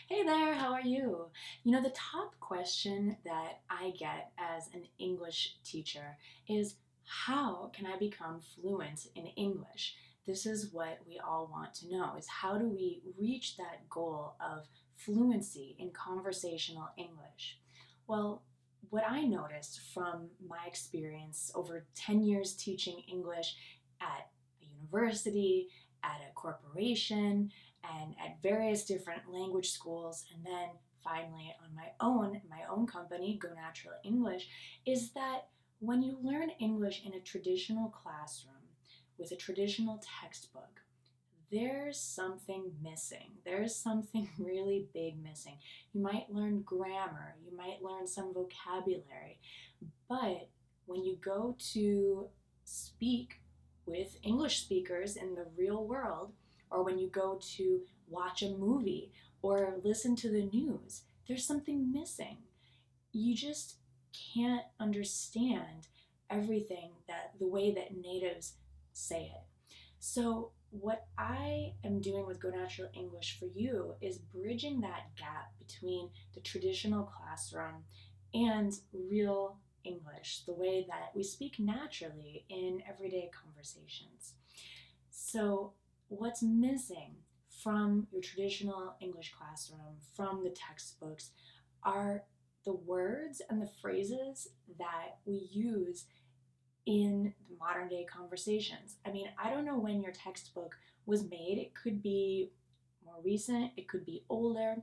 Hey there, how are you? The top question that I get as an English teacher is how can I become fluent in English? This is what we all want to know is how do we reach that goal of fluency in conversational English? Well, what I noticed from my experience over 10 years teaching English at a university, at a corporation, and at various different language schools, and then finally on my own company, Go Natural English, is that when you learn English in a traditional classroom with a traditional textbook, there's something missing. There's something really big missing. You might learn grammar, you might learn some vocabulary, but when you go to speak with English speakers in the real world, or when you go to watch a movie or listen to the news, there's something missing. You just can't understand everything that the way that natives say it. So, what I am doing with Go Natural English for you is bridging that gap between the traditional classroom and real English, the way that we speak naturally in everyday conversations. So, what's missing from your traditional English classroom, from the textbooks, are the words and the phrases that we use in the modern day conversations. I mean, I don't know when your textbook was made. It could be more recent, it could be older,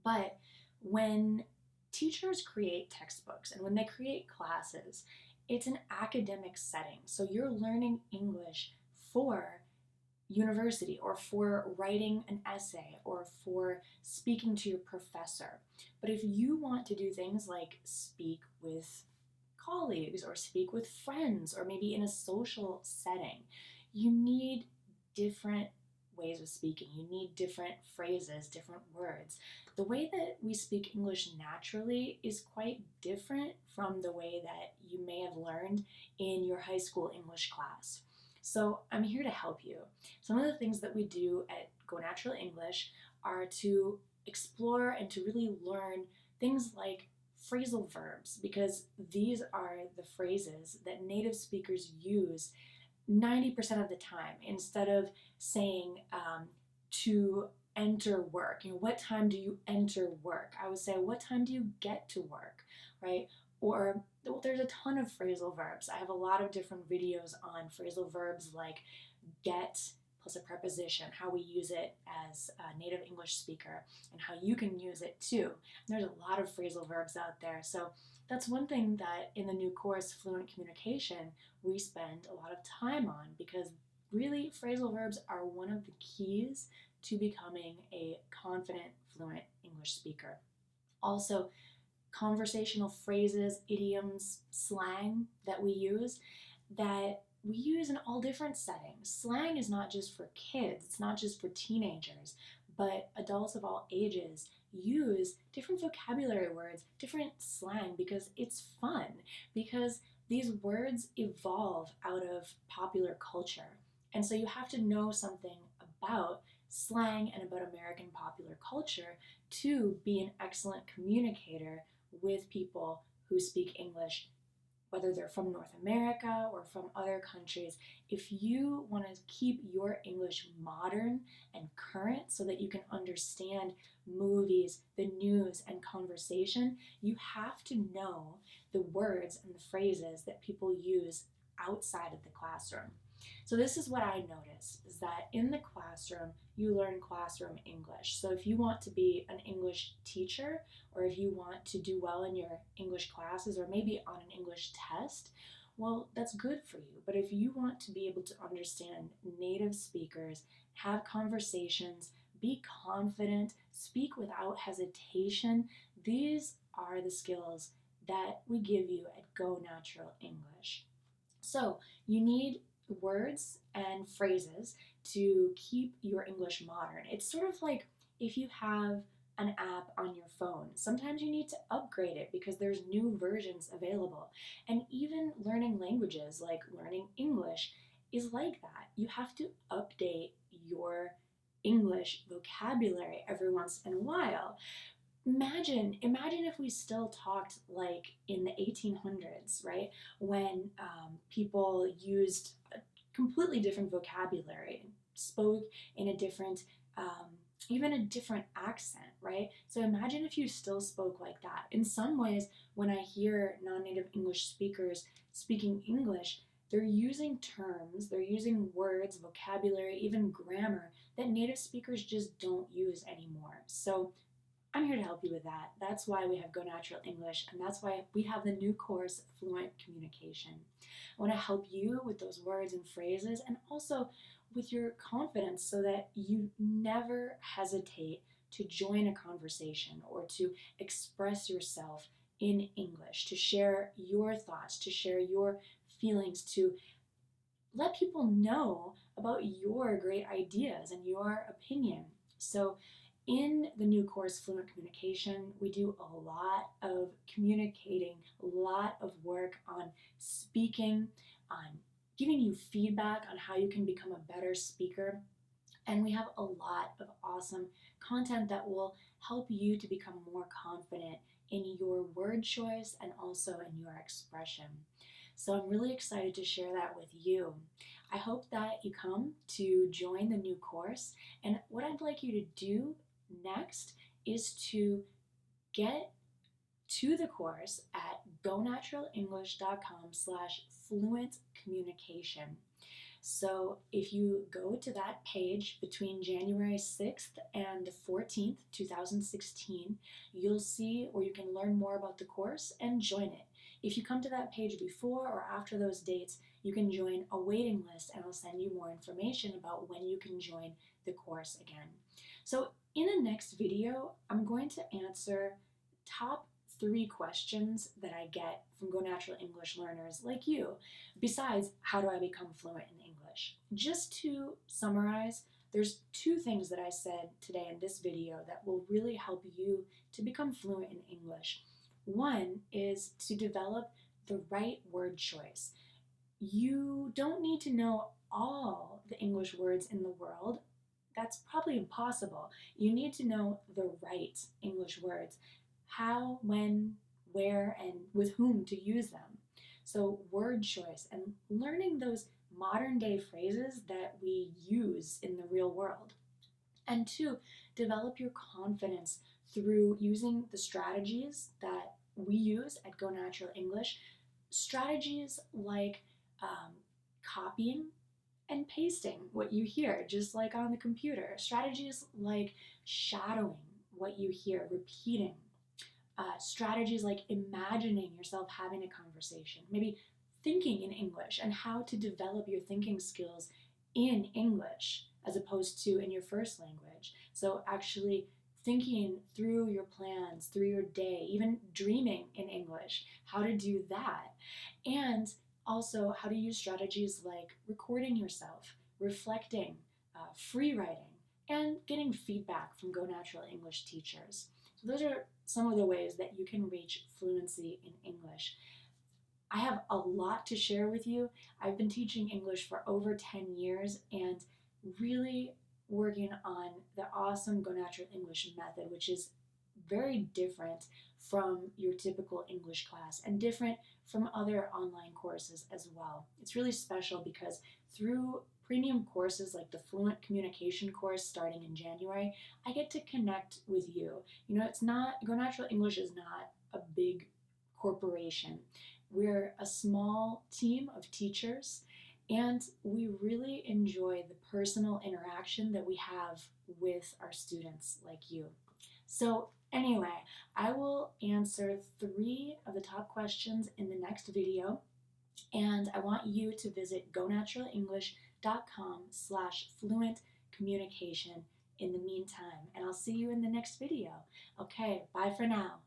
but when teachers create textbooks and when they create classes, it's an academic setting. So you're learning English for university or for writing an essay or for speaking to your professor. But if you want to do things like speak with colleagues or speak with friends or maybe in a social setting, you need different ways of speaking. You need different phrases, different words. The way that we speak English naturally is quite different from the way that you may have learned in your high school English class. So I'm here to help you. Some of the things that we do at Go Natural English are to explore and to really learn things like phrasal verbs, because these are the phrases that native speakers use 90% of the time. Instead of saying to enter work, what time do you enter work? I would say, what time do you get to work, right? Or there's a ton of phrasal verbs. I have a lot of different videos on phrasal verbs like get plus a preposition, how we use it as a native English speaker, and how you can use it too. And there's a lot of phrasal verbs out there. So that's one thing that in the new course, Fluent Communication, we spend a lot of time on, because really phrasal verbs are one of the keys to becoming a confident, fluent English speaker. Also, conversational phrases, idioms, slang that we use in all different settings. Slang is not just for kids, it's not just for teenagers, but adults of all ages use different vocabulary words, different slang, because it's fun, because these words evolve out of popular culture. And so you have to know something about slang and about American popular culture to be an excellent communicator with people who speak English, whether they're from North America or from other countries. If you want to keep your English modern and current so that you can understand movies, the news, and conversation, you have to know the words and the phrases that people use outside of the classroom. So this is what I notice, is that in the classroom, you learn classroom English. So if you want to be an English teacher, or if you want to do well in your English classes, or maybe on an English test, well, that's good for you. But if you want to be able to understand native speakers, have conversations, be confident, speak without hesitation, these are the skills that we give you at Go Natural English. So you need words and phrases to keep your English modern. It's sort of like if you have an app on your phone. Sometimes you need to upgrade it because there's new versions available. And even learning languages, like learning English, is like that. You have to update your English vocabulary every once in a while. Imagine if we still talked like in the 1800s, right? When people used a completely different vocabulary, spoke in a different, even a different accent, right? So imagine if you still spoke like that. In some ways, when I hear non-native English speakers speaking English, they're using terms, they're using words, vocabulary, even grammar that native speakers just don't use anymore. So I'm here to help you with that. That's why we have Go Natural English, and that's why we have the new course, Fluent Communication. I want to help you with those words and phrases and also with your confidence so that you never hesitate to join a conversation or to express yourself in English, to share your thoughts, to share your feelings, to let people know about your great ideas and your opinion. So in the new course, Fluent Communication, we do a lot of communicating, a lot of work on speaking, on giving you feedback on how you can become a better speaker. And we have a lot of awesome content that will help you to become more confident in your word choice and also in your expression. So I'm really excited to share that with you. I hope that you come to join the new course. And what I'd like you to do next is to get to the course at gonaturaleNglish.com/fluentcommunication. So if you go to that page between January 6th and the 14th, 2016, you'll see or you can learn more about the course and join it. If you come to that page before or after those dates, you can join a waiting list and I'll send you more information about when you can join the course again. So in the next video, I'm going to answer top 3 questions that I get from Go Natural English learners like you, besides how do I become fluent in English. Just to summarize, there's 2 things that I said today in this video that will really help you to become fluent in English. One is to develop the right word choice. You don't need to know all the English words in the world. That's probably impossible. You need to know the right English words, how, when, where, and with whom to use them. So word choice and learning those modern day phrases that we use in the real world. And 2, develop your confidence through using the strategies that we use at Go Natural English. Strategies like copying and pasting what you hear, just like on the computer. Strategies like shadowing what you hear, repeating. Strategies like imagining yourself having a conversation, maybe thinking in English and how to develop your thinking skills in English as opposed to in your first language. So actually thinking through your plans, through your day, even dreaming in English, how to do that. And also how to use strategies like recording yourself, reflecting, free writing, and getting feedback from Go Natural English teachers. So those are some of the ways that you can reach fluency in English. I have a lot to share with you. I've been teaching English for over 10 years and really working on the awesome Go Natural English method, which is very different from your typical English class and different from other online courses as well. It's really special because through premium courses like the Fluent Communication course starting in January, I get to connect with you. You know, it's not, Go Natural English is not a big corporation. We're a small team of teachers and we really enjoy the personal interaction that we have with our students like you. So anyway, I will answer 3 of the top questions in the next video, and I want you to visit gonaturaleNglish.com/fluentcommunication in the meantime, and I'll see you in the next video. Okay, bye for now.